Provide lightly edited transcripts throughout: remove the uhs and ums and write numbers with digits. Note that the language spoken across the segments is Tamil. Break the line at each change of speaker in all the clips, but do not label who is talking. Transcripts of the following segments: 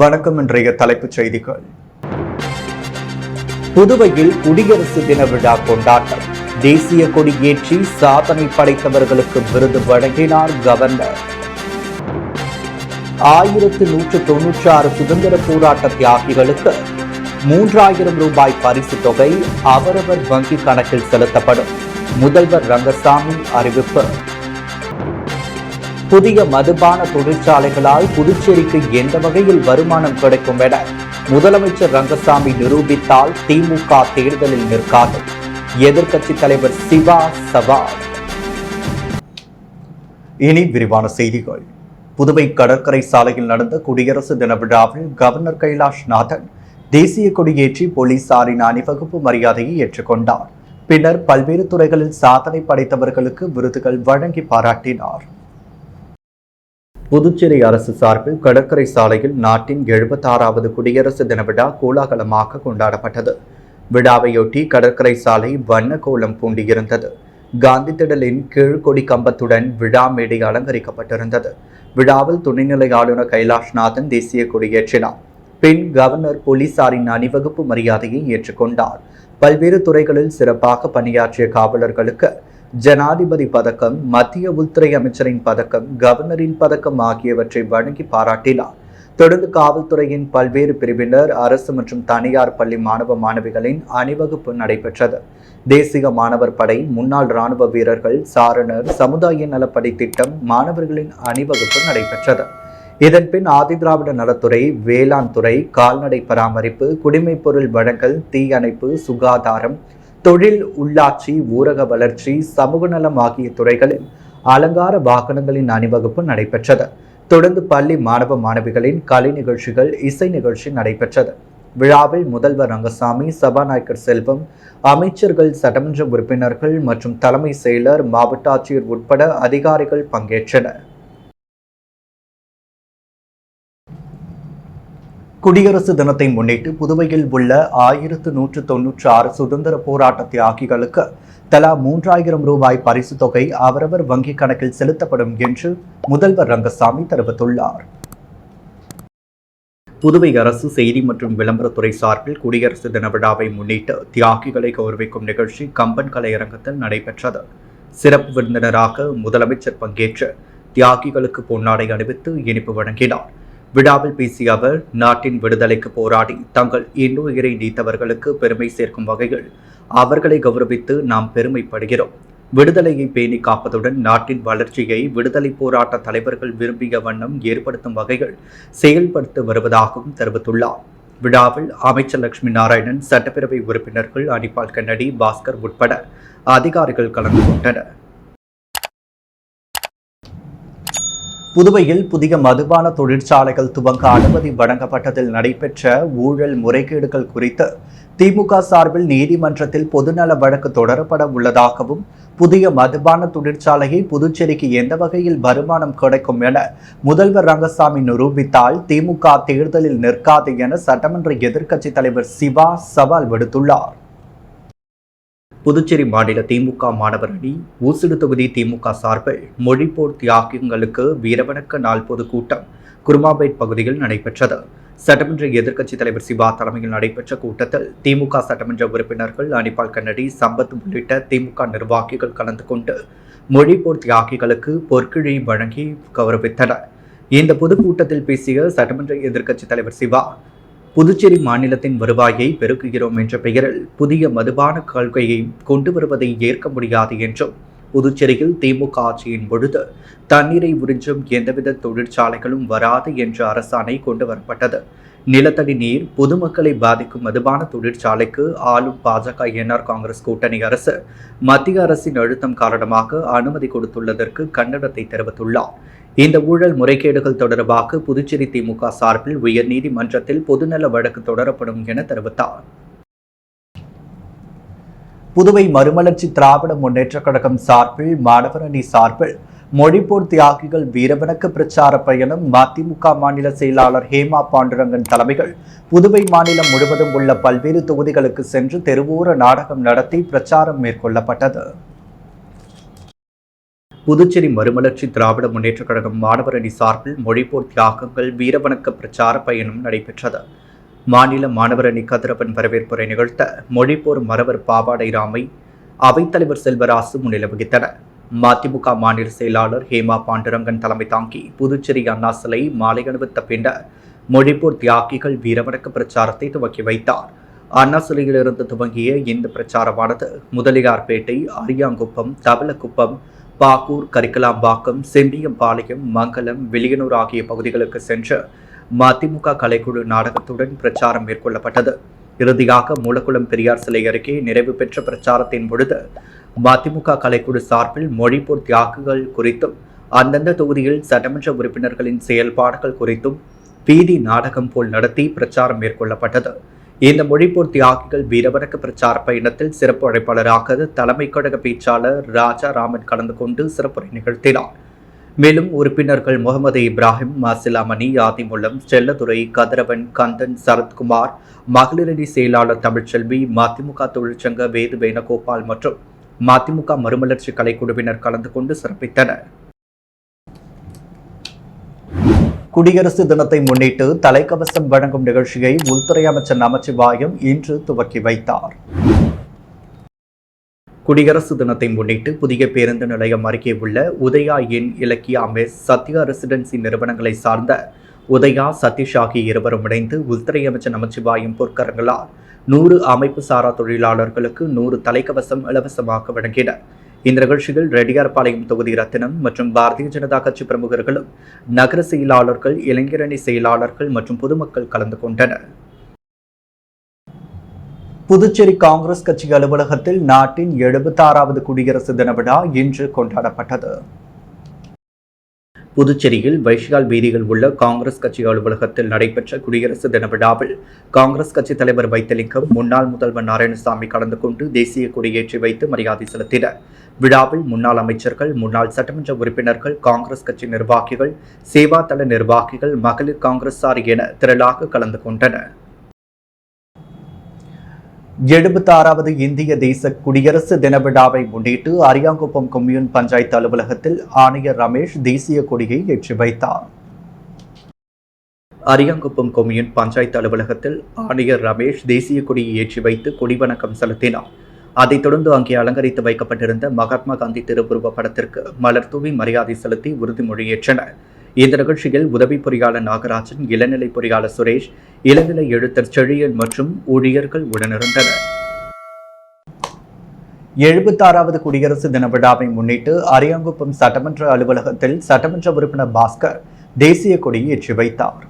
வணக்கம். இன்றைய தலைப்புச் செய்திகள். புதுவையில் குடியரசு தின விழா கொண்டாட்டம். தேசிய கொடி ஏற்றி சாதனை படைத்தவர்களுக்கு விருது வழங்கினார் கவர்னர். 1196 சுதந்திர போராட்ட தியாகிகளுக்கு 3000 ரூபாய் பரிசு தொகை அவரவர் வங்கி கணக்கில் செலுத்தப்படும். முதல்வர் ரங்கசாமி அறிவிப்பு. புதிய மதுபான தொழிற்சாலைகளால் புதுச்சேரிக்கு எந்த வகையில் வருமானம் கிடைக்கும் என முதலமைச்சர் ரங்கசாமி நிரூபித்தால் திமுக தேர்தலில் நிற்காது. எதிர்க்கட்சித் தலைவர் சிவா சவால். இனி விரிவான செய்திகள். புதுவை கடற்கரை சாலையில் நடந்த குடியரசு தின விழாவில் கவர்னர் கைலாஷ்நாதன் தேசிய கொடியேற்றி போலீசாரின் அணிவகுப்பு மரியாதையை ஏற்றுக்கொண்டார். பின்னர் பல்வேறு துறைகளில் சாதனை படைத்தவர்களுக்கு விருதுகள் வழங்கி பாராட்டினார். புதுச்சேரி அரசு சார்பில் கடற்கரை சாலையில் நாட்டின் 76வது குடியரசு தின விழா கோலாகலமாக கொண்டாடப்பட்டது. விழாவையொட்டி கடற்கரை சாலை வண்ண கோலம் பூண்டியிருந்தது. காந்தி திடலின் கீழ்கொடி கம்பத்துடன் விழா மேடை அலங்கரிக்கப்பட்டிருந்தது. விழாவில் துணைநிலை ஆளுநர் கைலாஷ்நாதன் தேசிய கொடியேற்றினார். பின் கவர்னர் போலீசாரின் அணிவகுப்பு மரியாதையை ஏற்றுக்கொண்டார். பல்வேறு துறைகளில் சிறப்பாக பணியாற்றிய காவலர்களுக்கு ஜனாதிபதி பதக்கம், மத்திய உள்துறை அமைச்சரின் பதக்கம், கவர்னரின் பதக்கம் ஆகியவற்றை வழங்கி பாராட்டினார். தொடர்ந்து காவல்துறையின் பல்வேறு பிரிவினர், அரசு மற்றும் தனியார் பள்ளி மாணவ மாணவிகளின் அணிவகுப்பு நடைபெற்றது. தேசிய மாணவர் படை, முன்னாள் ராணுவ வீரர்கள், சாரணர், சமுதாய நலப்படை திட்டம் மாணவர்களின் அணிவகுப்பு நடைபெற்றது. இதன்பின் ஆதிதிராவிட நலத்துறை, வேளாண் துறை, கால்நடை பராமரிப்பு, குடிமைப் பொருள் வழங்கல், தீயணைப்பு, சுகாதாரம், தொழில், உள்ளாட்சி, ஊரக வளர்ச்சி, சமூக நலம் ஆகிய துறைகளில் அலங்கார வாகனங்களின் அணிவகுப்பு நடைபெற்றது. தொடர்ந்து பள்ளி மாணவ மாணவிகளின் கலை நிகழ்ச்சிகள், இசை நிகழ்ச்சி நடைபெற்றது. விழாவில் முதல்வர் ரங்கசாமி, சபாநாயகர் செல்வம், அமைச்சர்கள், சட்டமன்ற உறுப்பினர்கள் மற்றும் தலைமை செயலர், மாவட்ட ஆட்சியர் உட்பட அதிகாரிகள் பங்கேற்றனர். குடியரசு தினத்தை முன்னிட்டு புதுவையில் உள்ள 1196 சுதந்திர போராட்ட தியாகிகளுக்கு தலா 3000 ரூபாய் பரிசு தொகை அவரவர் வங்கிக் கணக்கில் செலுத்தப்படும் என்று முதல்வர் ரங்கசாமி தெரிவித்துள்ளார். புதுவை அரசு செய்தி மற்றும் விளம்பரத்துறை சார்பில் குடியரசு தின விழாவை முன்னிட்டு தியாகிகளை கௌரவிக்கும் நிகழ்ச்சி கம்பன் கலையரங்கத்தில் நடைபெற்றது. சிறப்பு விருந்தினராக முதலமைச்சர் பங்கேற்று தியாகிகளுக்கு பொன்னாடை அணிவித்து இனிப்பு வழங்கினார். விழாவில் பேசிய அவர், நாட்டின் விடுதலைக்கு போராடி தங்கள் இன்னுயிரை நீத்தவர்களுக்கு பெருமை சேர்க்கும் வகையில் அவர்களை கௌரவித்து நாம் பெருமைப்படுகிறோம். விடுதலையை பேணி காப்பதுடன் நாட்டின் வளர்ச்சியை விடுதலை போராட்ட தலைவர்கள் விரும்பிய வண்ணம் ஏற்படுத்தும் வகையில் செயல்படுத்தி வருவதாகவும் தெரிவித்துள்ளார். விழாவில் அமைச்சர் லட்சுமி நாராயணன், சட்டப்பேரவை உறுப்பினர்கள் அனிபால் கன்னடி, பாஸ்கர் உட்பட அதிகாரிகள் கலந்து கொண்டனர். புதுவையில் புதிய மதுபான தொழிற்சாலைகள் துவங்க அனுமதி வழங்கப்பட்டதில் நடைபெற்ற ஊழல் முறைகேடுகள் குறித்து திமுக சார்பில் நீதிமன்றத்தில் பொதுநல வழக்கு தொடரப்பட உள்ளதாகவும், புதிய மதுபான தொழிற்சாலையை புதுச்சேரிக்கு எந்த வகையில் வருமானம் கிடைக்கும் என முதல்வர் ரங்கசாமி நிரூபித்தால் திமுக தேர்தலில் நிற்காது என சட்டமன்ற எதிர்க்கட்சித் தலைவர் சிவா சவால் விடுத்துள்ளார். புதுச்சேரி மாநில திமுக மாணவர் அணி ஊசுடு தொகுதி திமுக சார்பில் மொழிப்போர் தியாகிகளுக்கு வீரவணக்க நாள் பொதுக்கூட்டம் குருமாபேட் பகுதியில் நடைபெற்றது. சட்டமன்ற எதிர்க்கட்சித் தலைவர் சிவா தலைமையில் நடைபெற்ற கூட்டத்தில் திமுக சட்டமன்ற உறுப்பினர்கள் அனிபால் கன்னடி, சம்பத் உள்ளிட்ட திமுக நிர்வாகிகள் கலந்து கொண்டு மொழிப்போர் தியாகிகளுக்கு பொற்கிழி வழங்கி கௌரவித்தனர். இந்த பொதுக்கூட்டத்தில் பேசிய சட்டமன்ற எதிர்க்கட்சித் தலைவர் சிவா, புதுச்சேரி மாநிலத்தின் வருவாயை பெருக்குகிறோம் என்ற பெயரில் புதிய மதுபான கொள்கையை கொண்டு வருவதை ஏற்க முடியாது என்றும், புதுச்சேரியில் திமுக ஆட்சியின் பொழுது தண்ணீரை உறிஞ்சும் எந்தவித தொழிற்சாலைகளும் வராது என்ற அரசாணை கொண்டு வரப்பட்டது. நிலத்தடி நீர் பொதுமக்களை பாதிக்கும் மதுபான தொழிற்சாலைக்கு ஆளும் பாஜக என்ஆர் காங்கிரஸ் கூட்டணி அரசு மத்திய அரசின் அழுத்தம் காரணமாக அனுமதி கொடுத்துள்ளதற்கு கண்டனத்தை தெரிவித்துள்ளார். இந்த ஊழல் முறைகேடுகள் தொடர்பாக புதுச்சேரி திமுக சார்பில் உயர்நீதிமன்றத்தில் பொதுநல வழக்கு தொடரப்படும் என தெரிவித்தார். புதுவை மறுமலர்ச்சி திராவிட முன்னேற்ற கழகம் சார்பில் மாணவர் அணி சார்பில் மொழிப்போர் தியாகிகள் வீரவணக்க பிரச்சார பயணம் மதிமுக மாநில செயலாளர் ஹேமா பாண்டுரங்கன் தலைமையில் புதுவை மாநிலம் முழுவதும் உள்ள பல்வேறு தொகுதிகளுக்கு சென்று தெருவோர நாடகம் நடத்தி பிரச்சாரம் மேற்கொள்ளப்பட்டது. புதுச்சேரி மறுமலர்ச்சி திராவிட முன்னேற்றக் கழகம் மாணவர் அணி சார்பில் மொழிப்போர் தியாகங்கள் வீரவணக்க பிரச்சார பயணம் நடைபெற்றது. மாநில மாணவர் அணி கதிரவன் வரவேற்புரை நிகழ்த்த மொழிப்போர் மறவர் பாவாடை ராமை அவைத்தலைவர் செல்வராசு முன்னிலை வகித்தனர். மதிமுக மாநில செயலாளர் ஹேமா பாண்டுரங்கன் தலைமை தாங்கி புதுச்சேரி அண்ணா சிலை மாலை அணிவித்த பின்னர் மொழிப்போர் தியாகிகள் வீரவணக்க பிரச்சாரத்தை துவக்கி வைத்தார். அண்ணா சிலையிலிருந்து துவங்கிய இந்த பிரச்சாரமானது முதலியார்பேட்டை, அரியாங்குப்பம், தவளக்குப்பம், பாக்கூர், கரிக்கலாம்பாக்கம், செம்பியம்பாளையம், மங்கலம், வில்லியனூர் ஆகிய பகுதிகளுக்கு சென்று மதிமுக கலைக்குழு நாடகத்துடன் பிரச்சாரம் மேற்கொள்ளப்பட்டது. இறுதியாக மூலக்குளம் பெரியார் சிலை அருகே நிறைவு பெற்ற பிரச்சாரத்தின் பொழுது மதிமுக கலைக்குழு சார்பில் மொழிப்போர் தியாகிகள் குறித்தும் அந்தந்த தொகுதியில் சட்டமன்ற உறுப்பினர்களின் செயல்பாடுகள் குறித்தும் பீதி நாடகம் போல் நடத்தி பிரச்சாரம் மேற்கொள்ளப்பட்டது. இந்த மொழிப்போர் தியாகிகள் வீரவணக்க பிரச்சார பயணத்தில் சிறப்பு அழைப்பாளராக தலைமை கழக பேச்சாளர் ராஜா ராமன் கலந்து கொண்டு சிறப்புரை நிகழ்த்தினார். மேலும் உறுப்பினர்கள் முகமது இப்ராஹிம், மாசிலாமணி, ஆதிமுல்லம், செல்லதுரை, கதிரவன், கந்தன், சரத்குமார், மகளிரணி செயலாளர் தமிழ்ச்செல்வி, மதிமுக தொழிற்சங்க வேது வேணகோபால் மற்றும் மதிமுக மறுமலர்ச்சி கலைக்குழுவினர் கலந்து கொண்டு சிறப்பித்தனர். குடியரசு தினத்தை முன்னிட்டு தலைக்கவசம் வழங்கும் நிகழ்ச்சியை உள்துறை அமைச்சர் நமச்சிவாயம் இன்று துவக்கி வைத்தார். குடியரசு தினத்தை முன்னிட்டு புதிய பேருந்து நிலையம் அருகே உள்ள உதயா இன் இலக்கியா மெஸ், சத்யா ரெசிடென்சி நிறுவனங்களை சார்ந்த உதயா, சதீஷ் ஆகிய இருவரும் இணைந்து உள்துறை அமைச்சர் நமச்சிவாயம் பொற்கரங்களால் 100 அமைப்பு சாரா தொழிலாளர்களுக்கு 100 தலைக்கவசம் இலவசமாக வழங்கினர். இந்த நிகழ்ச்சியில் ரெட்டியார்பாளையம் தொகுதி ரத்தினம் மற்றும் பாரதிய ஜனதா கட்சி பிரமுகர்களும், நகர செயலாளர்கள், இளைஞரணி செயலாளர்கள் மற்றும் பொதுமக்கள் கலந்து கொண்டனர். புதுச்சேரி காங்கிரஸ் கட்சி அலுவலகத்தில் நாட்டின் 76வது குடியரசு தின விழா இன்று கொண்டாடப்பட்டது. புதுச்சேரியில் வைஷால் வீதியில் உள்ள காங்கிரஸ் கட்சி அலுவலகத்தில் நடைபெற்ற குடியரசு தின விழாவில் காங்கிரஸ் கட்சி தலைவர் வைத்திலிங்கம், முன்னாள் முதல்வர் நாராயணசாமி கலந்து கொண்டு தேசிய கொடியேற்றி வைத்து மரியாதை செலுத்தினர். விழாவில் முன்னாள் அமைச்சர்கள், முன்னாள் சட்டமன்ற உறுப்பினர்கள், காங்கிரஸ் கட்சி நிர்வாகிகள், சேவா தள நிர்வாகிகள், மகளிர் காங்கிரசார் என திரளாக கலந்து கொண்டனர். 76வது இந்திய தேச குடியரசு தின விழாவை முன்னிட்டு அரியாங்குப்பம் கொம்யூன் பஞ்சாயத்து அலுவலகத்தில் ஆணையர் ரமேஷ் தேசிய கொடியை ஏற்றி வைத்தார். அரியாங்குப்பம் கொம்யூன் பஞ்சாயத்து அலுவலகத்தில் ஆணையர் ரமேஷ் தேசிய கொடியை ஏற்றி வைத்து கொடிவணக்கம் செலுத்தினார். அதைத் தொடர்ந்து அங்கே அலங்கரித்து வைக்கப்பட்டிருந்த மகாத்மா காந்தி திருவுருவ படத்திற்கு மலர் தூவி மரியாதை செலுத்தி உறுதிமொழியேற்றனர். இந்த நிகழ்ச்சியில் உதவி பொறியாளர் நாகராஜன், இளநிலை பொறியாளர் சுரேஷ், இளநிலை எழுத்தர் செழியன் மற்றும் ஊழியர்கள் உடனிருந்தனர். 76வது குடியரசு தின விழாவை முன்னிட்டு அரியாங்குப்பம் சட்டமன்ற அலுவலகத்தில் சட்டமன்ற உறுப்பினர் பாஸ்கர் தேசிய கொடியை ஏற்றி வைத்தார்.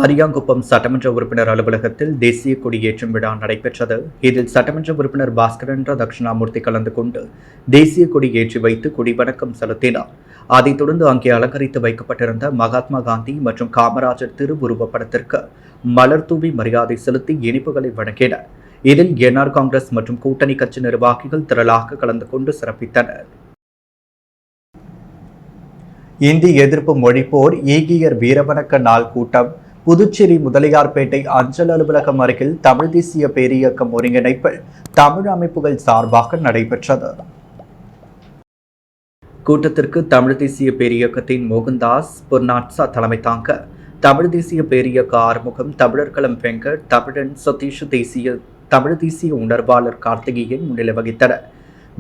அரியாங்குப்பம் சட்டமன்ற உறுப்பினர் அலுவலகத்தில் தேசிய கொடியேற்றும் விழா நடைபெற்றது. இதில் சட்டமன்ற உறுப்பினர் பாஸ்கரன் தட்சிணாமூர்த்தி கலந்து கொண்டு தேசிய கொடி ஏற்றி வைத்து கொடிவணக்கம் செலுத்தினார். அதைத் தொடர்ந்து அங்கே அலங்கரித்து வைக்கப்பட்டிருந்த மகாத்மா காந்தி மற்றும் காமராஜர் திருவுருவ படத்திற்கு மலர் தூவி மரியாதை செலுத்தி இனிப்புகளை வழங்கினர். இதில் என்ஆர் காங்கிரஸ் மற்றும் கூட்டணி கட்சி நிர்வாகிகள் திரளாக கலந்து கொண்டு சிறப்பித்தனர். இந்தி எதிர்ப்பு மொழிப்போர் ஈகியர் வீரவணக்க நாள் கூட்டம் புதுச்சேரி முதலியார்பேட்டை அஞ்சல் அலுவலகம் அருகில் தமிழ் தேசிய பேரியக்கம் ஒருங்கிணைப்பில் தமிழ் அமைப்புகள் சார்பாக நடைபெற்றது. கூட்டத்திற்கு தமிழ் தேசிய பேரியக்கத்தின் மோகன்தாஸ் புர்னாட்சா தலைமை தாங்க, தமிழ் தேசிய பேரியக்க ஆறுமுகம், தமிழர் களம் வெங்கட், தமிழன் சதீஷ், தமிழ் தேசிய உணர்வாளர் கார்த்திகேயன் முன்னிலை வகித்தனர்.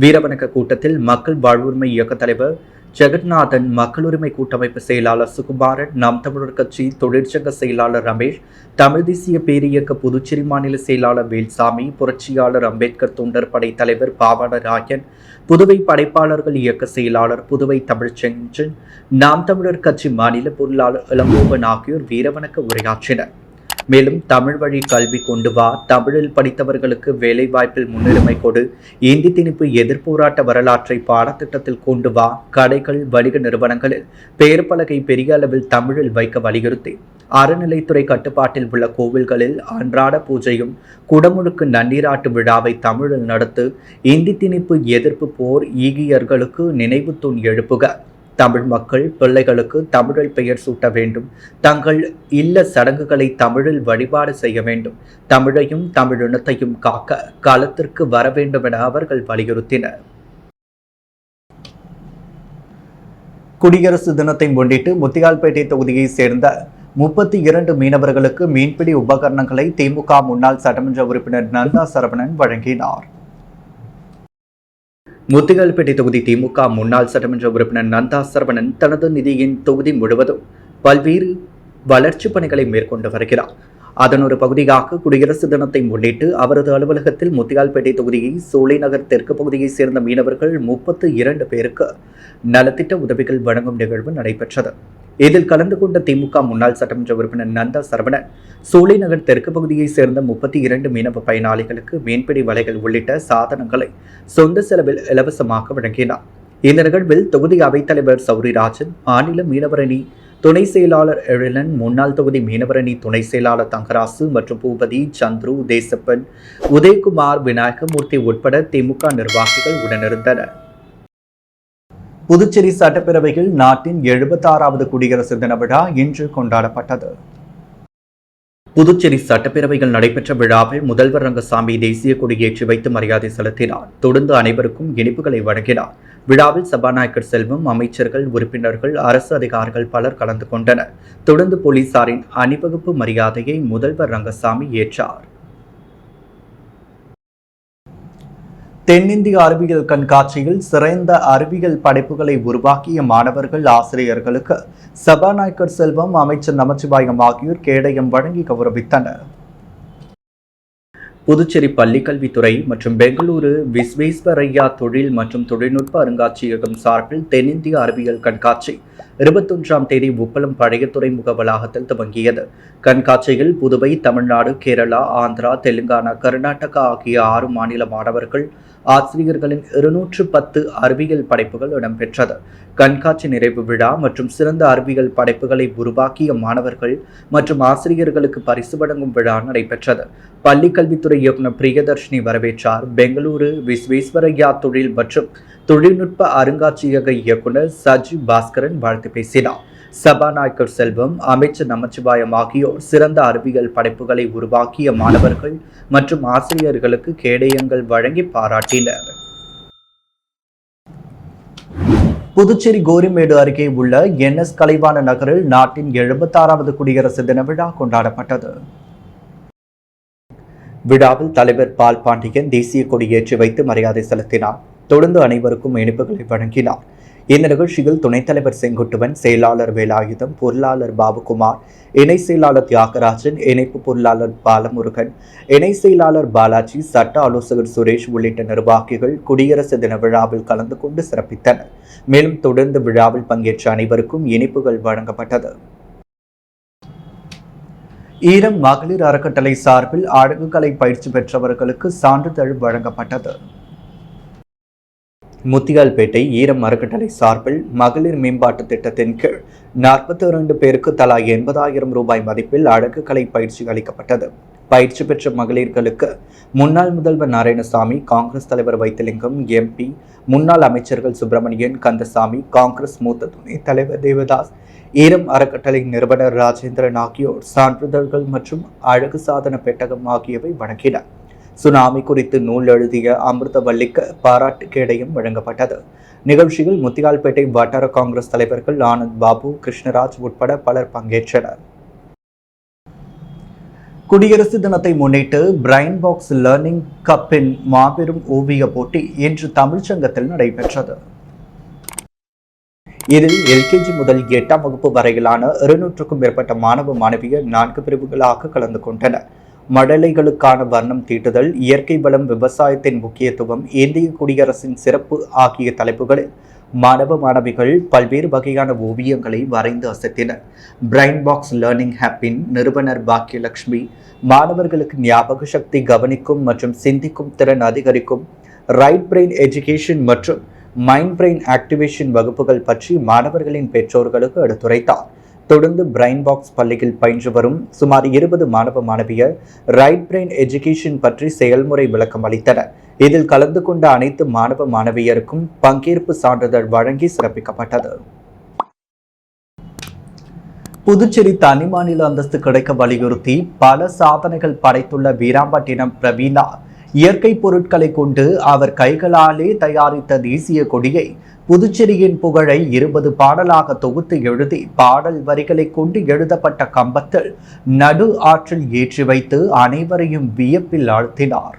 வீரவணக்க கூட்டத்தில் மக்கள் வாழ்வுரிமை இயக்க தலைவர் ஜெகநாதன், மக்கள் உரிமை கூட்டமைப்பு செயலாளர் சுகுமாரன், நாம் தமிழர் கட்சி தொழிற்சங்க செயலாளர் ரமேஷ், தமிழ் தேசிய பேரியக்க புதுச்சேரி மாநில செயலாளர் வேல்சாமி, புரட்சியாளர் அம்பேத்கர் தொண்டர் படை தலைவர் பாவாண ராயன், புதுவை படைப்பாளர்கள் இயக்க செயலாளர் புதுவை தமிழ்ச்செஞ்சன், நாம் தமிழர் கட்சி மாநில பொருளாளர் இளங்கோவன் ஆகியோர் வீரவணக்க உரையாற்றினர். மேலும் தமிழ் வழி கல்வி கொண்டு வா, தமிழில் படித்தவர்களுக்கு வேலை வாய்ப்பில் முன்னுரிமை கொடு, இந்தி திணிப்பு எதிர்போராட்ட வரலாற்றை பாடத்திட்டத்தில் கொண்டு வா, கடைகள், வணிக நிறுவனங்களில் பெயர் பலகை பெரிய அளவில் தமிழில் வைக்க வலியுறுத்தி, அறநிலைத்துறை கட்டுப்பாட்டில் உள்ள கோவில்களில் அன்றாட பூஜையும் குடமுழுக்கு நன்னீராட்டு விழாவை தமிழில் நடத்து, இந்தி திணிப்பு எதிர்ப்பு போர் ஈகியர்களுக்கு நினைவு தூண் எழுப்புக, தமிழ் மக்கள் பிள்ளைகளுக்கு தமிழில் பெயர் சூட்ட வேண்டும், தங்கள் இல்ல சடங்குகளை தமிழில் வழிபாடு செய்ய வேண்டும், தமிழையும் தமிழினத்தையும் காக்க களத்திற்கு வர வேண்டும் என அவர்கள் வலியுறுத்தினர். குடியரசு தினத்தை முன்னிட்டு முத்தியால்பேட்டை தொகுதியைச் சேர்ந்த 32 மீனவர்களுக்கு மீன்பிடி உபகரணங்களை திமுக முன்னாள் சட்டமன்ற உறுப்பினர் நந்தா சரவணன் வழங்கினார். முத்தியால்பேட்டை தொகுதி திமுக முன்னாள் சட்டமன்ற உறுப்பினர் நந்தா சரவணன் தனது நிதியின் தொகுதி முழுவதும் பல்வேறு வளர்ச்சிப் பணிகளை மேற்கொண்டு வருகிறார். அதன் ஒரு பகுதியாக குடியரசு தினத்தை முன்னிட்டு அவரது அலுவலகத்தில் முத்தியால்பேட்டை தொகுதியை சோலைநகர் தெற்கு பகுதியைச் சேர்ந்த மீனவர்கள் 32 பேருக்கு நலத்திட்ட உதவிகள் வழங்கும் நிகழ்வு நடைபெற்றது. இதில் கலந்து கொண்ட திமுக முன்னாள் சட்டமன்ற உறுப்பினர் நந்தா சரவணன் சோலைநகர் தெற்கு பகுதியைச் சேர்ந்த 32 மீனவ பயனாளிகளுக்கு மீன்பிடி வலைகள் உள்ளிட்ட சாதனங்களை சொந்த செலவில் இலவசமாக வழங்கினார். இந்த நிகழ்வில் தொகுதி அவைத்தலைவர் சௌரிராஜன், மாநில மீனவரணி துணை செயலாளர் எழிலன், முன்னாள் தொகுதி மீனவரணி துணை செயலாளர் தங்கராசு மற்றும் பூபதி, சந்துரு, தேசப்பன், உதயகுமார், விநாயகமூர்த்தி உட்பட திமுக நிர்வாகிகள் உடனிருந்தனர். புதுச்சேரி சட்டப்பேரவையில் நாட்டின் 76வது குடியரசு தின விழா இன்று கொண்டாடப்பட்டது. புதுச்சேரி சட்டப்பேரவையில் நடைபெற்ற விழாவில் முதல்வர் ரங்கசாமி தேசிய கொடியேற்றி வைத்து மரியாதை செலுத்தினார். தொடர்ந்து அனைவருக்கும் இனிப்புகளை வழங்கினார். விழாவில் சபாநாயகர் செல்வம், அமைச்சர்கள், உறுப்பினர்கள், அரசு அதிகாரிகள் பலர் கலந்து கொண்டனர். தொடர்ந்து போலீசாரின் அணிவகுப்பு மரியாதையை முதல்வர் ரங்கசாமி ஏற்றார். தென்னிந்திய அறிவியல் கண்காட்சியில் சிறந்த அறிவியல் படைப்புகளை உருவாக்கிய மாணவர்கள், ஆசிரியர்களுக்கு சபாநாயகர் செல்வம், அமைச்சர் நமச்சிவாயம் ஆகியோர் கேடயம் வழங்கி கௌரவித்தனர். புதுச்சேரி பள்ளிக்கல்வித்துறை மற்றும் பெங்களூரு விஸ்வேஸ்வரய்யா தொழில் மற்றும் தொழில்நுட்ப அருங்காட்சியகம் சார்பில் தென்னிந்திய அறிவியல் கண்காட்சி 21ஆம் தேதி உப்பளம் பழைய துறைமுக வளாகத்தில் துவங்கியது. கண்காட்சியில் புதுவை, தமிழ்நாடு, கேரளா, ஆந்திரா, தெலுங்கானா, கர்நாடகா ஆகிய 6 மாநில மாணவர்கள், ஆசிரியர்களின் 210 அறிவியல் படைப்புகள் இடம்பெற்றது. கண்காட்சி நிறைவு விழா மற்றும் சிறந்த அறிவியல் படைப்புகளை உருவாக்கிய மாணவர்கள் மற்றும் ஆசிரியர்களுக்கு பரிசு வழங்கும் விழா நடைபெற்றது. பள்ளிக்கல்வித்துறை இயக்குநர் பிரியதர்ஷினி வரவேற்றார். பெங்களூரு விஸ்வேஸ்வரய்யா தொழில் மற்றும் தொழில்நுட்ப அருங்காட்சியக இயக்குநர் சஜி பாஸ்கரன் வாழ்த்து பேசினார். சபாநாயகர் செல்வம், அமைச்சர் நமச்சிவாயம் ஆகியோர் சிறந்த அறிவியல் படைப்புகளை உருவாக்கிய மாணவர்கள் மற்றும் ஆசிரியர்களுக்கு கேடயங்கள் வழங்கி பாராட்டினர். புதுச்சேரி கோரிமேடு அருகே உள்ள NS கலைவாண நகரில் நாட்டின் 76வது குடியரசு தின விழா கொண்டாடப்பட்டது. விழாவில் தலைவர் பால் பாண்டியன் தேசிய கொடியேற்றி வைத்து மரியாதை செலுத்தினார். தொடர்ந்து அனைவருக்கும் இனிப்புகளை வழங்கினார். இந்த நிகழ்ச்சியில் துணைத் தலைவர் செங்குட்டுவன், செயலாளர் வேலாயுதம், பொருளாளர் பாபுகுமார், இணை செயலாளர் தியாகராஜன், இணைப்பு பொருளாளர் பாலமுருகன், இணை செயலாளர் பாலாஜி, சட்ட ஆலோசகர் சுரேஷ் உள்ளிட்ட நிர்வாகிகள் குடியரசு தின விழாவில் கலந்து கொண்டு சிறப்பித்தனர். மேலும் தொடர்ந்து விழாவில் பங்கேற்ற அனைவருக்கும் இனிப்புகள் வழங்கப்பட்டது. ஈரம் மகளிர் அறக்கட்டளை சார்பில் அழகுக்கலை பயிற்சி பெற்றவர்களுக்கு சான்றிதழ் வழங்கப்பட்டது. முத்தியால்பேட்டை ஈரம் அறக்கட்டளை சார்பில் மகளிர் மேம்பாட்டு திட்டத்தின் கீழ் 42 பேருக்கு தலா 80,000 ரூபாய் மதிப்பில் அழகுக்கலை பயிற்சி அளிக்கப்பட்டது. பயிற்சி பெற்ற மகளிர்களுக்கு முன்னாள் முதல்வர் நாராயணசாமி, காங்கிரஸ் தலைவர் வைத்திலிங்கம், MP, முன்னாள் அமைச்சர்கள் சுப்பிரமணியன், கந்தசாமி, காங்கிரஸ் மூத்த துணைத் தலைவர் தேவதாஸ், ஈரம் அறக்கட்டளை நிறுவனர் ராஜேந்திரன் ஆகியோர் சான்றிதழ்கள் மற்றும் அழகு சாதன பெட்டகம் ஆகியவை வழங்கினர். சுனாமி குறித்து நூல் எழுதிய அமிர்தவல்லிக்கு பாராட்டு கேடயம் வழங்கப்பட்டது. நிகழ்ச்சியில் முத்தியால்பேட்டை வட்டார காங்கிரஸ் தலைவர்கள் ஆனந்த் பாபு, கிருஷ்ணராஜ் உட்பட பலர் பங்கேற்றனர். குடியரசு தினத்தை முன்னிட்டு பிரைன் பாக்ஸ் லேர்னிங் கப்பின் மாபெரும் ஓவிய போட்டி இன்று தமிழ்ச்சங்கத்தில் நடைபெற்றது. இதில் LKG முதல் 8ஆம் வகுப்பு வரையிலான 200க்கும் மேற்பட்ட மாணவ மாணவியர் 4 பிரிவுகளாக கலந்து கொண்டனர். மழலைகளுக்கான வர்ணம் தீட்டுதல், இயற்கை வளம், விவசாயத்தின் முக்கியத்துவம், இந்திய குடியரசின் சிறப்பு ஆகிய தலைப்புகளில் மாணவ மாணவிகள் பல்வேறு வகையான ஓவியங்களை வரைந்து அசத்தினர். பிரைன் பாக்ஸ் லேர்னிங் ஹப்பின் நிறுவனர் பாக்கியலட்சுமி மாணவர்களுக்கு ஞாபக சக்தி, கவனிக்கும் மற்றும் சிந்திக்கும் திறன் அதிகரிக்கும் ரைட் பிரெயின் எஜுகேஷன் மற்றும் மைண்ட் பிரெயின் ஆக்டிவேஷன் வகுப்புகள் பற்றி மாணவர்களின் பெற்றோர்களுக்கு எடுத்துரைத்தார். தொடர்ந்து பிரைன் பாக்ஸ் பள்ளியில் பயின்று வரும் சுமார் 20 மாணவ மாணவியர் ரைட் பிரெயின் எஜுகேஷன் பற்றி செயல்முறை விளக்கம் அளித்தனர். இதில் கலந்து கொண்ட அனைத்து மாணவ மாணவியருக்கும் பங்கேற்பு சான்றிதழ் வழங்கி சிறப்பிக்கப்பட்டது. புதுச்சேரி தனி மாநில அந்தஸ்து கிடைக்க வலியுறுத்தி பல சாதனைகள் படைத்துள்ள வீராம்பட்டினம் பிரவீனா இயற்கை பொருட்களை கொண்டு அவர் கைகளாலே தயாரித்த தேசிய கொடியை புதுச்சேரியின் புகழை 20 பாடலாக தொகுத்து எழுதி பாடல் வரிகளை கொண்டு எழுதப்பட்ட கம்பத்தில் நடு ஆற்றில் ஏற்றி வைத்து அனைவரையும் வியப்பில் ஆழ்த்தினார்.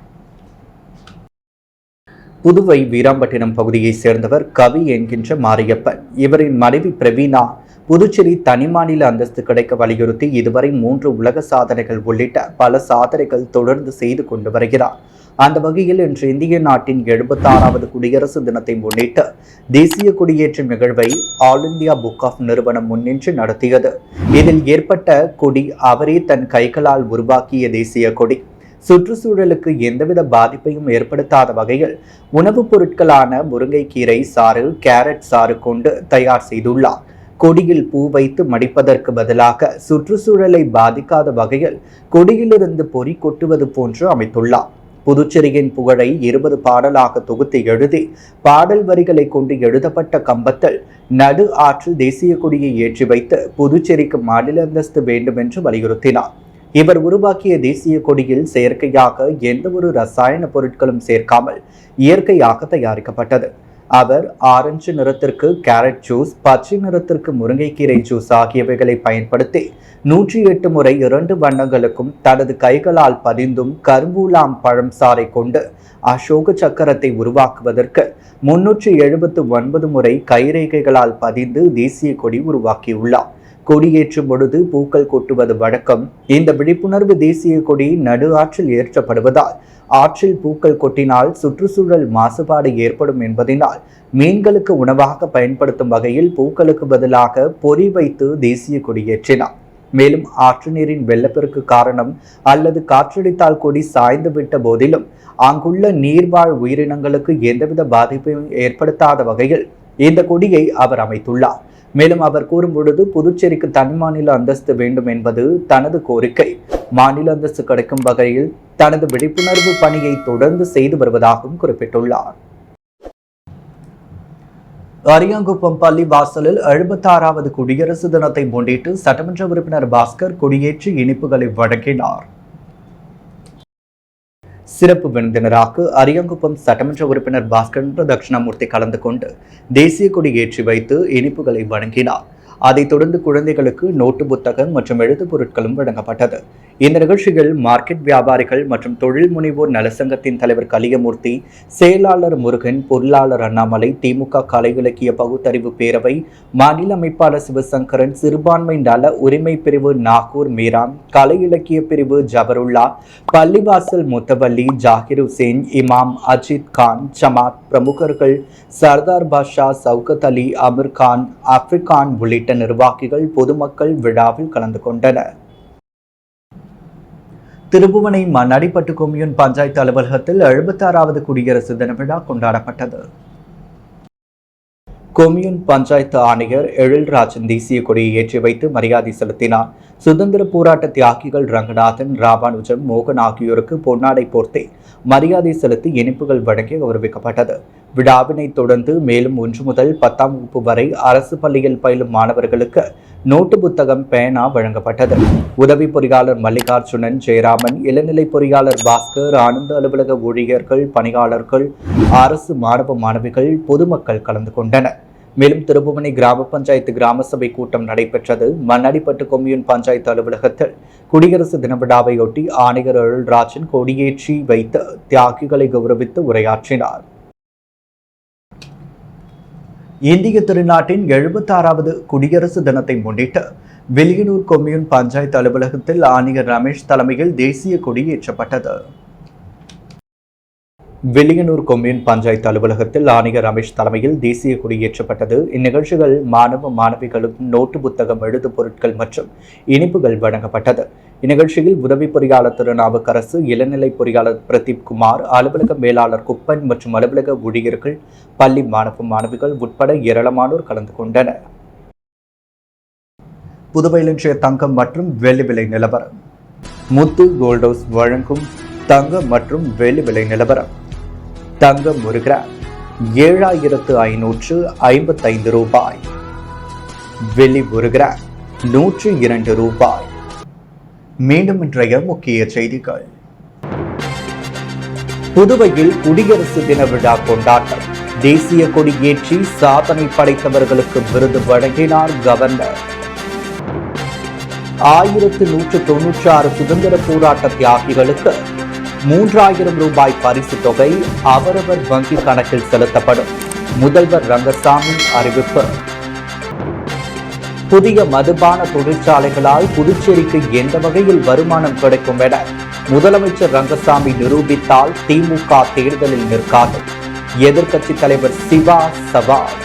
புதுவை வீராம்பட்டினம் பகுதியைச் சேர்ந்தவர் கவி என்கின்ற மாரியப்பன். இவரின் மனைவி பிரவீனா புதுச்சேரி தனிமாநில அந்தஸ்து கிடைக்க வலியுறுத்தி இதுவரை 3 உலக சாதனைகள் உள்ளிட்ட பல சாதனைகள் தொடர்ந்து செய்து கொண்டு வருகிறார். அந்த வகையில் இன்று இந்திய நாட்டின் 76வது குடியரசு தினத்தை முன்னிட்டு தேசிய கொடியேற்றும் நிகழ்வை ஆல் இந்தியா புக் ஆஃப் நிறுவனம் முன்னின்று நடத்தியது. இதில் ஏற்பட்ட கொடி அவரே தன் கைகளால் உருவாக்கிய தேசிய கொடி. சுற்றுச்சூழலுக்கு எந்தவித பாதிப்பையும் ஏற்படுத்தாத வகையில் உணவுப் பொருட்களான முருங்கைக்கீரை சாறு, கேரட் சாறு கொண்டு தயார் செய்துள்ளார். கொடியில் பூ வைத்து மடிப்பதற்கு பதிலாக சுற்றுச்சூழலை பாதிக்காத வகையில் கொடியிலிருந்து பொறி கொட்டுவது போன்று அமைத்துள்ளார். புதுச்சேரியின் புகழை 20 பாடலாக தொகுத்து எழுதி பாடல் வரிகளை கொண்டு எழுதப்பட்ட கம்பத்தில் நடு ஆற்றில் தேசிய கொடியை ஏற்றி வைத்து புதுச்சேரிக்கு மாநில அந்தஸ்து வேண்டும் என்று வலியுறுத்தினார். இவர் உருவாக்கிய தேசிய கொடியில் செயற்கையாக எந்த ஒரு ரசாயன பொருட்களும் சேர்க்காமல் இயற்கையாக தயாரிக்கப்பட்டது. அவர் ஆரஞ்சு நிறத்திற்கு கேரட் ஜூஸ், பச்சை நிறத்திற்கு முருங்கைக்கீரை ஜூஸ் ஆகியவைகளை பயன்படுத்தி 108 முறை 2 வண்ணங்களுக்கும் தனது கைகளால் பதிந்தும் கரும்பூலாம் பழம் சாறை கொண்டு அசோக சக்கரத்தை உருவாக்குவதற்கு 379 முறை கைரேகைகளால் பதிந்து தேசிய கொடி உருவாக்கியுள்ளார். கொடியேற்றும் பொழுது பூக்கள் கொட்டுவது வழக்கம். இந்த விழிப்புணர்வு தேசிய கொடி நடு ஆற்றில் ஏற்றப்படுவதால் ஆற்றில் பூக்கள் கொட்டினால் சுற்றுச்சூழல் மாசுபாடு ஏற்படும் என்பதனால் மீன்களுக்கு உணவாக பயன்படுத்தும் வகையில் பூக்களுக்கு பதிலாக பொறி வைத்து தேசிய கொடியேற்றினார். மேலும் ஆற்று நீரின் வெள்ளப்பெருக்கு காரணம் அல்லது காற்றடித்தால் கொடி சாய்ந்து விட்ட போதிலும் அங்குள்ள நீர்வாழ் உயிரினங்களுக்கு எந்தவித பாதிப்பையும் ஏற்படுத்தாத வகையில் இந்த கொடியை அவர் அமைத்துள்ளார். மேலும் அவர் கூறும் பொழுது புதுச்சேரிக்கு தனி மாநில அந்தஸ்து வேண்டும் என்பது தனது கோரிக்கை. மாநில அந்தஸ்து கிடைக்கும் வகையில் தனது விழிப்புணர்வு பணியை தொடர்ந்து செய்து வருவதாகவும் குறிப்பிட்டுள்ளார். அரியாங்குப்பம் பள்ளி வாசலில் 76வது குடியரசு தினத்தை முன்னிட்டு சட்டமன்ற உறுப்பினர் பாஸ்கர் கொடியேற்றி இனிப்புகளை வழங்கினார். சிறப்பு விருந்தினராக அரியாங்குப்பம் சட்டமன்ற உறுப்பினர் பாஸ்கர் தட்சிணாமூர்த்தி கலந்து கொண்டு தேசிய கொடி ஏற்றி வைத்து இனிப்புகளை வழங்கினார். அதைத் தொடர்ந்து குழந்தைகளுக்கு நோட்டு புத்தகம் மற்றும் எழுத்து பொருட்களும் வழங்கப்பட்டது. இந்த நிகழ்ச்சியில் மார்க்கெட் வியாபாரிகள் மற்றும் தொழில் முனைவோர் நலசங்கத்தின் தலைவர் கலியமூர்த்தி, செயலாளர் முருகன், பொருளாளர் அண்ணாமலை, திமுக கலை இலக்கிய பகுத்தறிவு பேரவை மாநில அமைப்பாளர் சிவசங்கரன், சிறுபான்மை நல உரிமை பிரிவு நாகூர் மீரான், கலை இலக்கிய பிரிவு ஜபருல்லா, பள்ளிவாசல் முத்தவல்லி, ஜாகிர் ஹுசேன், இமாம் அஜித் கான், ஜமாத் பிரமுகர்கள், சர்தார் பாஷா, சவுகத் அலி, அமீர் கான், ஆப்ரிகான் உள்ளிட்ட நிர்வாகிகள், பொதுமக்கள் விழாவில் கலந்து கொண்டனர். திருபுவனை மண்ணடிப்பட்டு கொம்யூன் பஞ்சாயத்து அலுவலகத்தில் 76வது குடியரசு தின விழா கொண்டாடப்பட்டது. கொம்யூன் பஞ்சாயத்து ஆணையர் எழில்ராஜன் தேசிய கொடியை ஏற்றி வைத்து மரியாதை செலுத்தினார். சுதந்திர போராட்ட தியாகிகள் ரங்கநாதன், ராமானுஜம், மோகன் ஆகியோருக்கு பொன்னாடை போர்த்தி மரியாதை செலுத்தி இனிப்புகள் வழங்கி கௌரவிக்கப்பட்டது. விழாவினை தொடர்ந்து மேலும் 1 முதல் 10ஆம் வகுப்பு வரை அரசு பள்ளியில் பயிலும் மாணவர்களுக்கு நோட்டு புத்தகம், பேனா வழங்கப்பட்டது. உதவி பொறியாளர் மல்லிகார்ஜுனன், ஜெயராமன், இளநிலை பொறியாளர் பாஸ்கர், ஆனந்த அலுவலக ஊழியர்கள், பணியாளர்கள், அரசு மாணவ மாணவிகள், பொதுமக்கள் கலந்து கொண்டனர். மேலும் திருபுவனை கிராம பஞ்சாயத்து கிராம சபை கூட்டம் நடைபெற்றது. மண்ணடிப்பட்டு கொம்யூன் பஞ்சாயத்து அலுவலகத்தில் குடியரசு தின விழாவையொட்டி ஆணையர் எழில்ராஜன் கொடியேற்றி வைத்து தியாகிகளை கௌரவித்து உரையாற்றினார். இந்திய திருநாட்டின் 76வது குடியரசு தினத்தை முன்னிட்டு வில்லியனூர் கொம்யூன் பஞ்சாயத்து அலுவலகத்தில் ஆணையர் ரமேஷ் தலைமையில் தேசிய கொடி ஏற்றப்பட்டது. வில்லியனூர் கொம்யூன் பஞ்சாயத்து அலுவலகத்தில் ஆணையர் ரமேஷ் தலைமையில் தேசிய கொடி ஏற்றப்பட்டது. இந்நிகழ்ச்சிகள் மாணவ மாணவிகளும் நோட்டு புத்தகம், எழுது பொருட்கள் மற்றும் இனிப்புகள் வழங்கப்பட்டது. இந்நிகழ்ச்சியில் உதவி பொறியாளர் திருநாவுக்கரசு, இளநிலை பொறியாளர் பிரதீப் குமார், அலுவலக மேலாளர் குப்பன் மற்றும் அலுவலக ஊழியர்கள், பள்ளி மாணவ மாணவிகள் உட்பட ஏராளமானோர் கலந்து கொண்டனர். புதுவையில் இன்றைய தங்கம் மற்றும் வெள்ளி விலை நிலவரம். முத்து கோல்ட் ஹவுஸ் வழங்கும் தங்கம் மற்றும் வெள்ளி விலை நிலவரம். தங்கம் 1 கிராம் 7555 ரூபாய். வெள்ளி 1 கிராம் 102 ரூபாய். மீண்டும் இன்றைய முக்கிய செய்திகள். புதுவையில் குடியரசு தின விழா கொண்டாட்டம். தேசிய கொடி ஏற்றி சாதனை படைத்தவர்களுக்கு விருது வழங்கினார் கவர்னர். 1196 சுதந்திர போராட்ட தியாகிகளுக்கு 3000 ரூபாய் பரிசு தொகை அவரவர் வங்கி கணக்கில் செலுத்தப்படும். முதல்வர் ரங்கசாமி அறிவிப்பு. புதிய மதுபான தொழிற்சாலைகளால் புதுச்சேரிக்கு எந்த வகையில் வருமானம் கிடைக்கும் என முதலமைச்சர் ரங்கசாமி நிரூபித்தால் திமுக தேர்தலில் நிற்காது. எதிர்க்கட்சித் தலைவர் சிவா சவால்.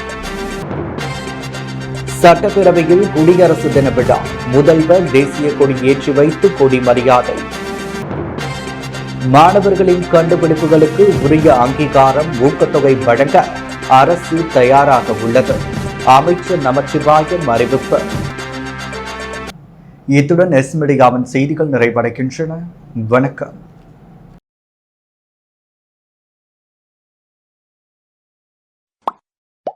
சட்டப்பேரவையில் குடியரசு தின விழா. முதல்வர் தேசிய கொடி ஏற்றி வைத்து கொடி மரியாதை. மாணவர்களின் கண்டுபிடிப்புகளுக்கு உரிய அங்கீகாரம் ஊக்கத்தொகை வழங்க அரசு தயாராக உள்ளது. அமைச்சர் நமச்சிவாயம் அறிவிப்பு. இத்துடன் எஸ் மீடியாவின் செய்திகள் நிறைவடைகின்றன. வணக்கம்.